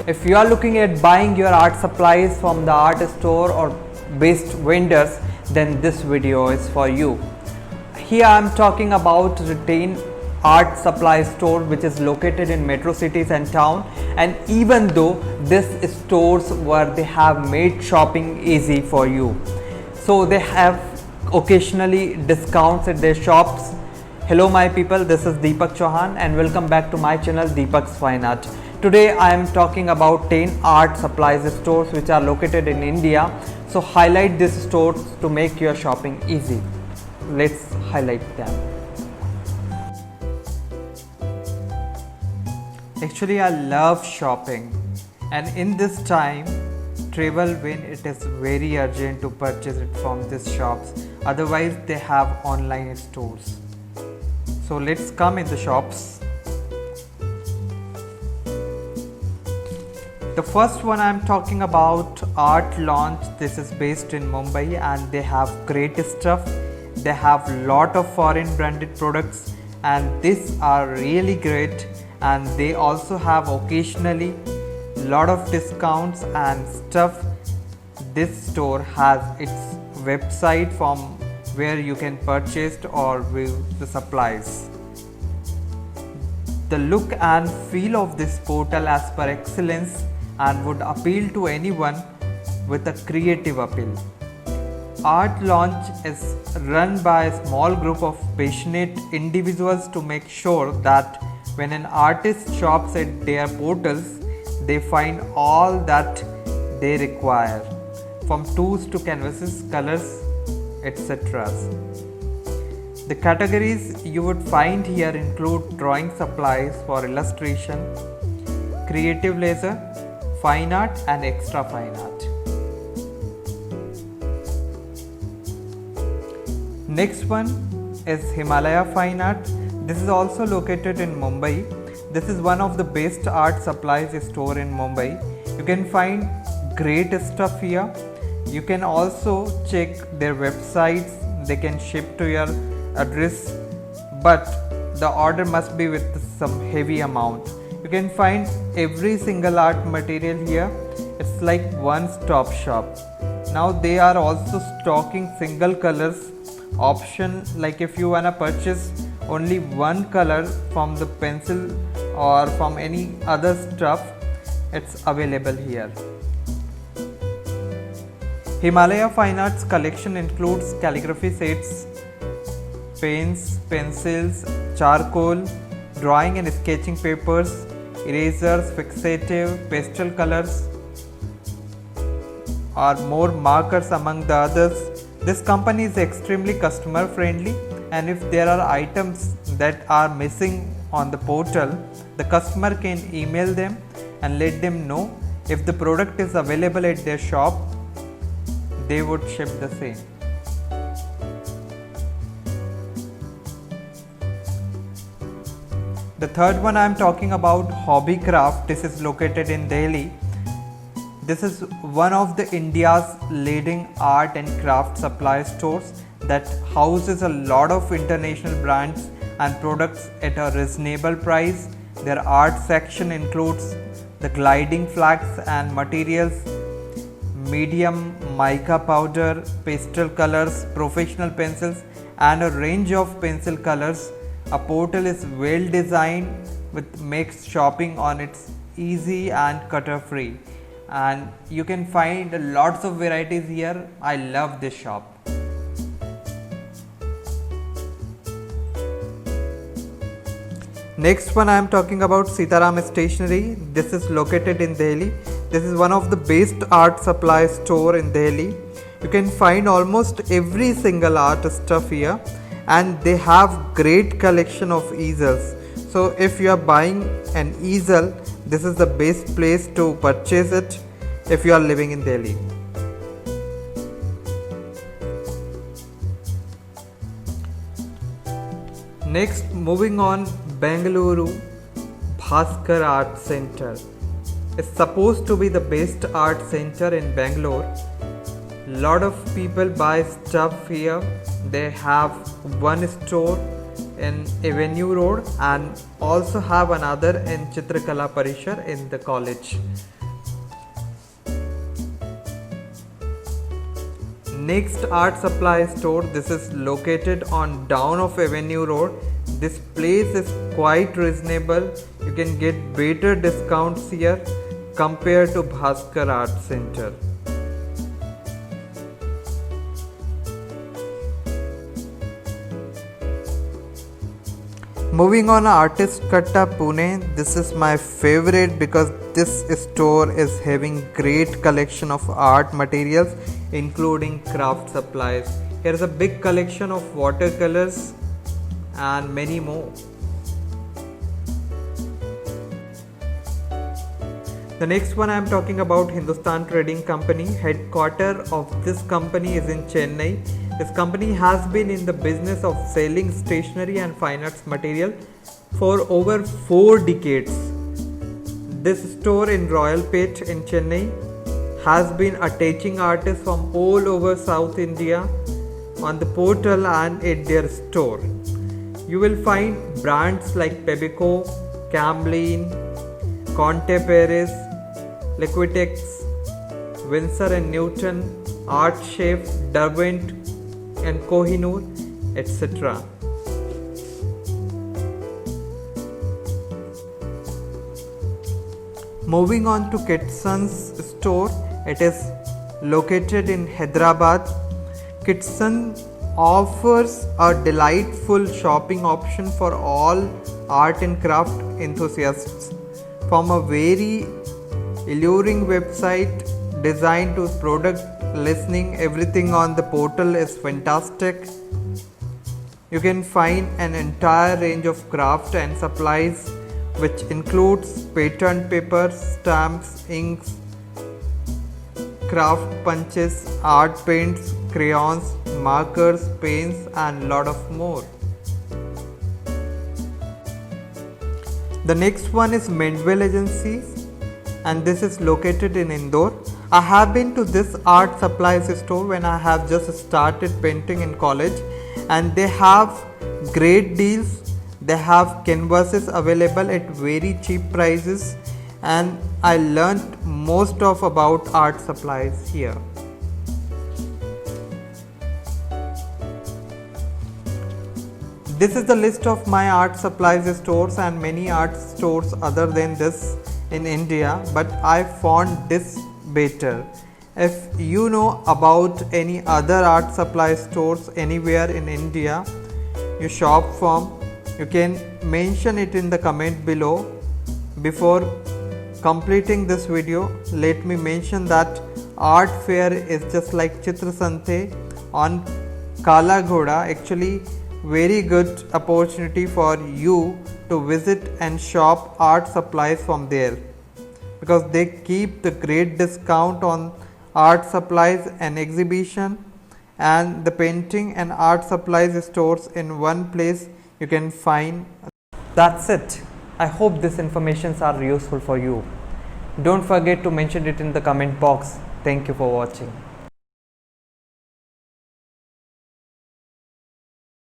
If you are looking at buying your art supplies from the art store or best vendors, then this video is for you. Here I am talking about Retain Art Supply Store, which is located in metro cities and town. And even though this stores where they have made shopping easy for you, so they have occasionally discounts at their shops. Hello my people, this is Deepak Chauhan and welcome back to my channel Deepak's Fine Art. Today I am talking about 10 art supplies stores which are located in India. So highlight these stores to make your shopping easy. Let's highlight them. Actually I love shopping, and in this time travel when it is very urgent to purchase it from these shops. Otherwise they have online stores. So let's come in the shops. The first one I am talking about, Art Launch. This is based in Mumbai and they have great stuff. They have lot of foreign branded products and these are really great, and they also have occasionally lot of discounts and stuff. This store has its website from where you can purchase or view the supplies. The look and feel of this portal as per excellence and would appeal to anyone with a creative appeal. Art Launch is run by a small group of passionate individuals to make sure that when an artist shops at their portals, they find all that they require, from tools to canvases, colors, etc. The categories you would find here include drawing supplies for illustration, creative leisure, fine art and extra fine art. Next one is Himalaya Fine Art. This is also located in Mumbai. This is one of the best art supplies store in Mumbai. You can find great stuff here. You can also check their websites. They can ship to your address, but the order must be with some heavy amount. You can find every single art material here. It's like one-stop shop. Now they are also stocking single colors option, like if you wanna purchase only one color from the pencil or from any other stuff, it's available here. Himalaya Fine Arts collection includes calligraphy sets, pens, pencils, charcoal, drawing and sketching papers, erasers, fixative, pastel colors, or more markers among the others. This company is extremely customer friendly, and if there are items that are missing on the portal, the customer can email them and let them know. If the product is available at their shop, they would ship the same. The third one I am talking about, Hobby Craft. This is located in Delhi. This is one of the India's leading art and craft supply stores that houses a lot of international brands and products at a reasonable price. Their art section includes the gliding flags and materials, medium mica powder, pastel colors, professional pencils and a range of pencil colors. A portal is well designed which makes shopping on its easy and clutter free, and you can find lots of varieties here. I love this shop. Next one I am talking about Sitaram Stationery. This is located in Delhi. This is one of the best art supply store in Delhi. You can find almost every single art stuff here, and they have great collection of easels. So if you are buying an easel, this is the best place to purchase it if you are living in Delhi. Next, moving on, Bengaluru Bhaskar Art Center. It's supposed to be the best art center in Bangalore. Lot of people buy stuff here. They have one store in Avenue Road and also have another in Chitrakala Parishar in the college. Next art supply store, this is located on Down of Avenue Road. This place is quite reasonable. You can get better discounts here compared to Bhaskar Art Center. Moving on, Artist Katta Pune. This is my favorite because this store is having great collection of art materials including craft supplies. Here is a big collection of watercolors and many more. The next one I am talking about, Hindustan Trading Company. Headquarter of this company is in Chennai. This company has been in the business of selling stationery and fine arts material for over 4 decades. This store in Royalpet in Chennai has been attaching artists from all over South India on the portal and at their store. You will find brands like Pebico, Camlin, Conte Paris, Liquitex, Winsor & Newton, Art Chef, Derwent and Kohinoor, etc. Moving on to Kitson's store, it is located in Hyderabad. Kitson offers a delightful shopping option for all art and craft enthusiasts. From a very alluring website designed to product listing, everything on the portal is fantastic. You can find an entire range of craft and supplies which includes patterned papers, stamps, inks, craft punches, art paints, crayons, markers, pens and lot of more. The next one is Mendwell Agencies and this is located in Indore. I have been to this art supplies store when I have just started painting in college, and they have great deals. They have canvases available at very cheap prices, and I learnt most of about art supplies here. This is the list of my art supplies stores and many art stores other than this in India, but I found this better. If you know about any other art supply stores anywhere in India you shop from, you can mention it in the comment below. Before completing this video, let me mention that art fair is just like Chitra Sante on Kala Ghoda. Actually, very good opportunity for you to visit and shop art supplies from there, because they keep the great discount on art supplies and exhibition, and the painting and art supplies stores in one place you can find. That's it. I hope this informations are useful for you. Don't forget to mention it in the comment box. Thank you for watching.